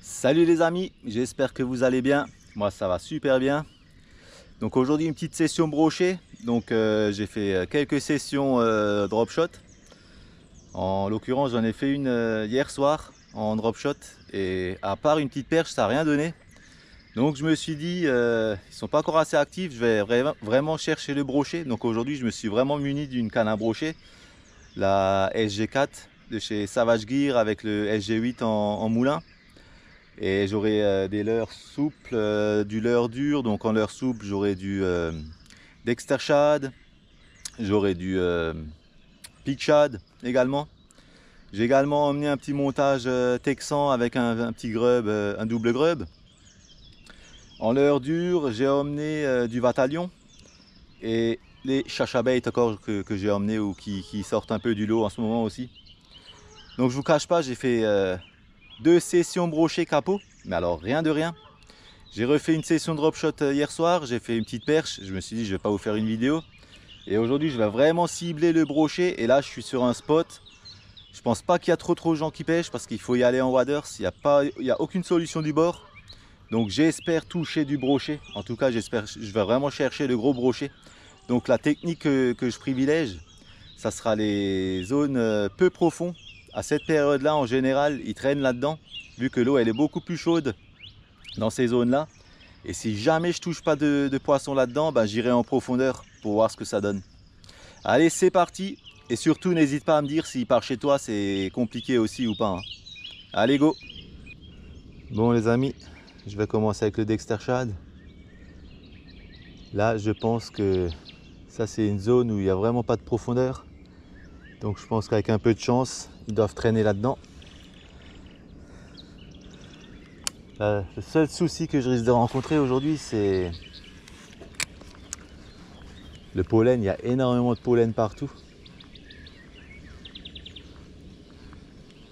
Salut les amis, j'espère que vous allez bien. Moi ça va super bien. Donc aujourd'hui une petite session brochet. Donc j'ai fait quelques sessions drop shot. En l'occurrence j'en ai fait une hier soir en drop shot. Et à part une petite perche ça n'a rien donné. Donc je me suis dit ils sont pas encore assez actifs. Je vais vraiment chercher le brochet. Donc aujourd'hui je me suis vraiment muni d'une canne à brocher. La SG4 de chez Savage Gear avec le SG8 en moulin. Et j'aurai des leurres souples, du leurre dur. Donc en leurre souple, j'aurai du Dexter Shad, j'aurai du Peak Shad également. J'ai également emmené un petit montage texan avec un petit grub, un double grub. En leurre dur, j'ai emmené du Vatalion et les Chachabait encore que j'ai emmené ou qui sortent un peu du lot en ce moment aussi. Donc je vous cache pas, j'ai fait 2 sessions brochet capot, mais alors rien de rien. J'ai refait une session drop shot hier soir, j'ai fait une petite perche, je me suis dit je vais pas vous faire une vidéo. Et aujourd'hui je vais vraiment cibler le brochet et là je suis sur un spot. Je pense pas qu'il y a trop de gens qui pêchent parce qu'il faut y aller en waders, il n'y a aucune solution du bord. Donc j'espère toucher du brochet, en tout cas j'espère, je vais vraiment chercher le gros brochet. Donc la technique que je privilège, ça sera les zones peu profondes. À cette période là en général ils traînent là-dedans, vu que l'eau elle est beaucoup plus chaude dans ces zones là. Et si jamais je touche pas de poisson là-dedans, ben, j'irai en profondeur pour voir ce que ça donne. Allez, c'est parti. Et surtout, n'hésite pas à me dire si par chez toi c'est compliqué aussi ou pas. Hein. Allez, go. Bon les amis, je vais commencer avec le Dexter Shad. Là, je pense que ça c'est une zone où il n'y a vraiment pas de profondeur. Donc je pense qu'avec un peu de chance, ils doivent traîner là-dedans. Le seul souci que je risque de rencontrer aujourd'hui, c'est le pollen. Il y a énormément de pollen partout.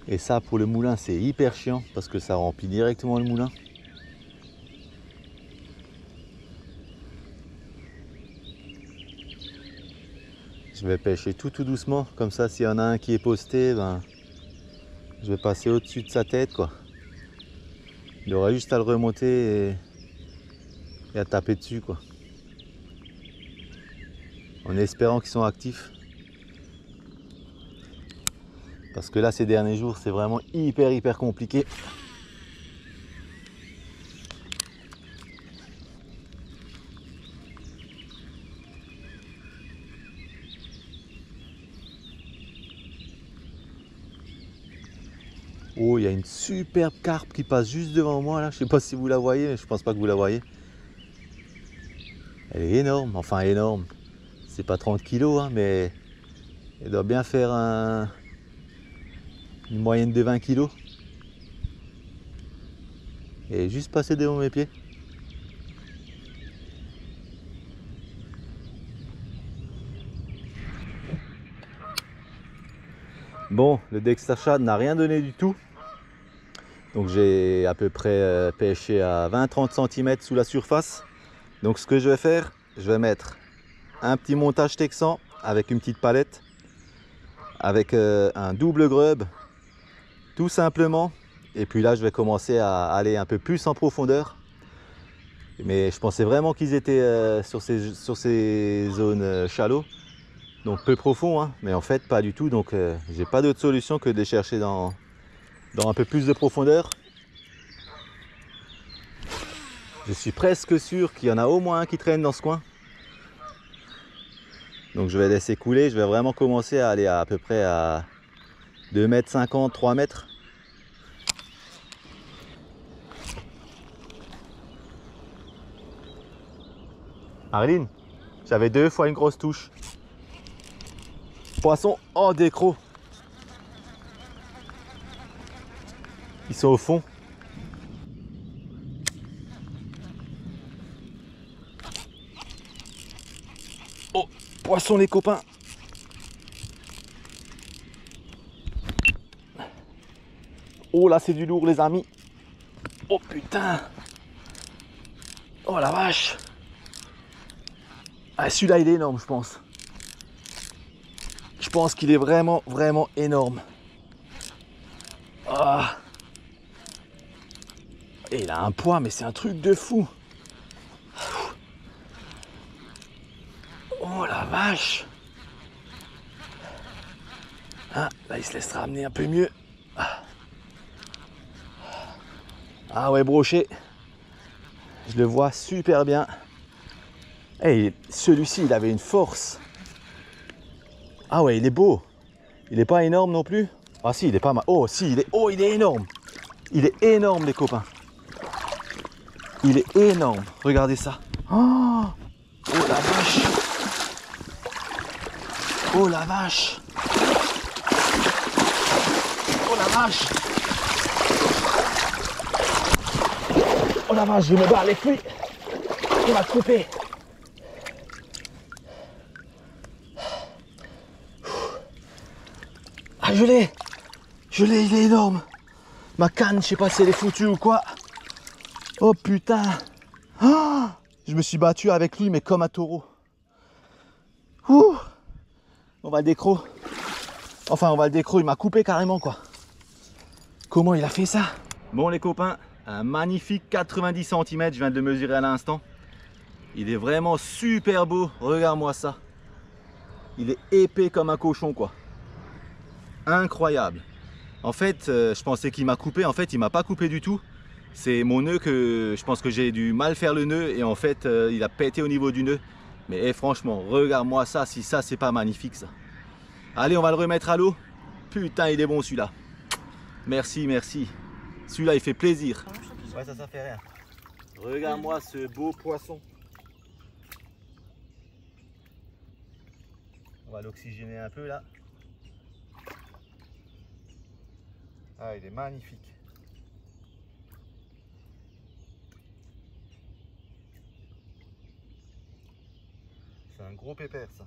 Et ça, pour le moulin, c'est hyper chiant parce que ça remplit directement le moulin. Je vais pêcher tout doucement. Comme ça, s'il y en a un qui est posté, ben, je vais passer au-dessus de sa tête, quoi. Il aura juste à le remonter et à taper dessus, quoi. En espérant qu'ils sont actifs. Parce que là, ces derniers jours, c'est vraiment hyper compliqué. Oh, il y a une superbe carpe qui passe juste devant moi là. Je sais pas si vous la voyez, mais je pense pas que vous la voyez. Elle est énorme, enfin énorme. C'est pas 30 kilos, hein, mais elle doit bien faire une moyenne de 20 kilos. Et juste passé devant mes pieds. Bon, le Dexter Shad n'a rien donné du tout. Donc j'ai à peu près pêché à 20-30 cm sous la surface. Donc ce que je vais faire, je vais mettre un petit montage texan avec une petite palette. Avec un double grub, tout simplement. Et puis là je vais commencer à aller un peu plus en profondeur. Mais je pensais vraiment qu'ils étaient sur ces zones shallow. Donc peu profond, hein, mais en fait pas du tout. Donc j'ai pas d'autre solution que de les chercher dans un peu plus de profondeur. Je suis presque sûr qu'il y en a au moins un qui traîne dans ce coin. Donc je vais laisser couler. Je vais vraiment commencer à aller à peu près à 2,50 m, 3 mètres. Arline, j'avais 2 fois une grosse touche. Poisson en décro. Ils sont au fond. Oh, poisson les copains. Oh là c'est du lourd les amis. Oh putain. Oh la vache. Ah, celui-là il est énorme je pense. Je pense qu'il est vraiment énorme. Ah. Et il a un poids, mais c'est un truc de fou. Oh la vache. Ah, là il se laisse ramener un peu mieux. Ah ouais, brochet. Je le vois super bien. Et celui-ci, il avait une force. Ah ouais, il est beau. Il n'est pas énorme non plus. Ah si, il est pas mal. Oh si, il est énorme. Il est énorme les copains. Il est énorme. Regardez ça. Oh, oh la vache. Oh la vache. Oh la vache. Oh la vache, je me bats avec lui. Il m'a coupé. Ah, je l'ai, il est énorme. Ma canne, je sais pas si elle est foutue ou quoi. Oh putain. Oh, je me suis battu avec lui, mais comme un taureau. Ouh. On va le décro. Enfin, on va le décro, il m'a coupé carrément quoi. Comment il a fait ça? Bon les copains, un magnifique 90 cm, je viens de le mesurer à l'instant. Il est vraiment super beau, regarde-moi ça. Il est épais comme un cochon quoi. Incroyable. En fait, je pensais qu'il m'a coupé, en fait il m'a pas coupé du tout. C'est mon nœud que je pense que j'ai dû mal faire le nœud et en fait il a pété au niveau du nœud. Mais franchement, regarde-moi ça, si ça c'est pas magnifique ça. Allez, on va le remettre à l'eau. Putain, il est bon celui-là. Merci, merci. Celui-là il fait plaisir. Ouais, ça fait rien. Regarde-moi ce beau poisson. On va l'oxygéner un peu là. Ah, il est magnifique. C'est un gros pépère ça.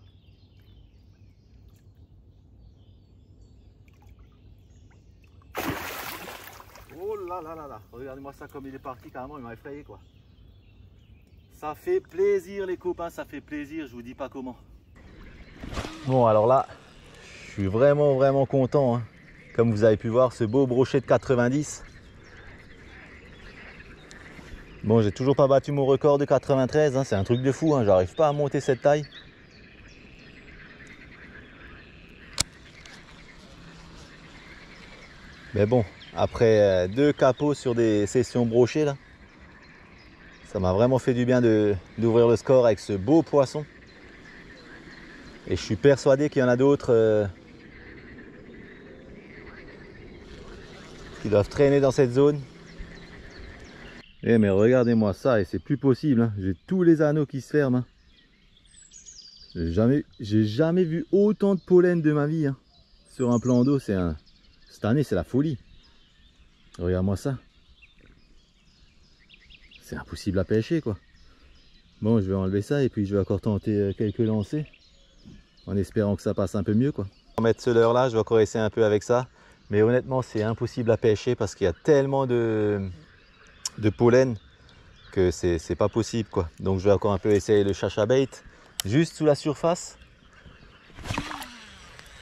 Oh là là là là. Regardez-moi ça comme il est parti carrément, il m'a effrayé quoi. Ça fait plaisir les copains, ça fait plaisir, je vous dis pas comment. Bon alors là, je suis vraiment content. Hein. Comme vous avez pu voir, ce beau brochet de 90. Bon, j'ai toujours pas battu mon record de 93, hein. C'est un truc de fou, hein. J'arrive pas à monter cette taille. Mais bon, après 2 capots sur des sessions brochées là, ça m'a vraiment fait du bien d'ouvrir le score avec ce beau poisson. Et je suis persuadé qu'il y en a d'autres qui doivent traîner dans cette zone. Eh mais regardez-moi ça, et c'est plus possible, hein. J'ai tous les anneaux qui se ferment. Hein. J'ai jamais vu autant de pollen de ma vie. Hein. Sur un plan d'eau, cette année c'est la folie. Regarde-moi ça. C'est impossible à pêcher quoi. Bon, je vais enlever ça et puis je vais encore tenter quelques lancers. En espérant que ça passe un peu mieux quoi. On va mettre ce leurre là, je vais encore essayer un peu avec ça. Mais honnêtement c'est impossible à pêcher parce qu'il y a tellement de pollen que c'est pas possible quoi. Donc je vais encore un peu essayer le chacha bait juste sous la surface.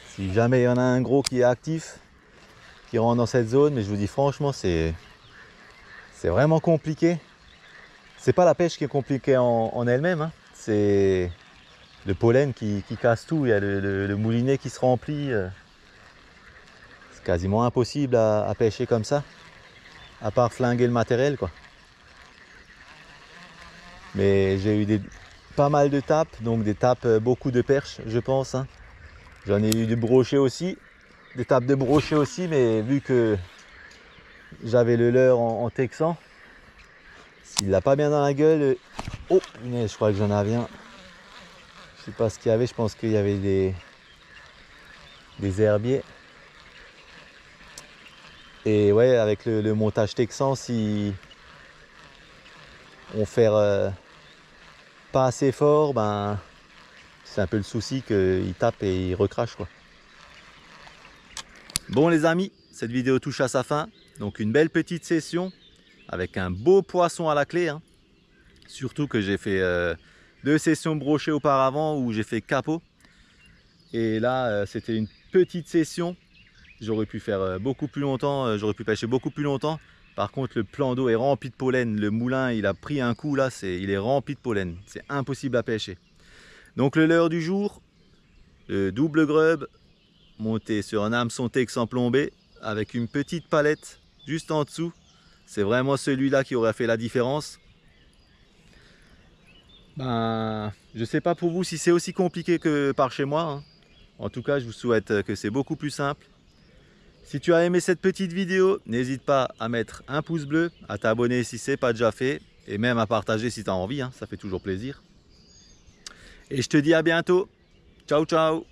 Si jamais il y en a un gros qui est actif, qui rentre dans cette zone, mais je vous dis franchement c'est vraiment compliqué. C'est pas la pêche qui est compliquée en elle-même, hein. C'est le pollen qui casse tout, il y a le moulinet qui se remplit. C'est quasiment impossible à pêcher comme ça, à part flinguer le matériel quoi. Mais j'ai eu pas mal de tapes, donc des tapes beaucoup de perches je pense. Hein. J'en ai eu du brochet aussi, des tapes de brochet aussi, mais vu que j'avais le leurre en texan, s'il l'a pas bien dans la gueule... Oh, je crois que j'en avais un. Je sais pas ce qu'il y avait, je pense qu'il y avait des herbiers. Et ouais, avec le montage texan, si on fait pas assez fort, ben c'est un peu le souci qu'il tape et il recrache quoi. Bon les amis, cette vidéo touche à sa fin. Donc une belle petite session avec un beau poisson à la clé. Hein. Surtout que j'ai fait 2 sessions brochées auparavant où j'ai fait capot. Et là c'était une petite session. J'aurais pu faire beaucoup plus longtemps, j'aurais pu pêcher beaucoup plus longtemps. Par contre, le plan d'eau est rempli de pollen. Le moulin, il a pris un coup là, il est rempli de pollen. C'est impossible à pêcher. Donc le leurre du jour, le double grub monté sur un hameçon texan plombé avec une petite palette juste en dessous. C'est vraiment celui-là qui aurait fait la différence. Ben, je sais pas pour vous si c'est aussi compliqué que par chez moi, hein. En tout cas, je vous souhaite que c'est beaucoup plus simple. Si tu as aimé cette petite vidéo, n'hésite pas à mettre un pouce bleu, à t'abonner si ce n'est pas déjà fait, et même à partager si tu as envie, hein, ça fait toujours plaisir. Et je te dis à bientôt. Ciao, ciao!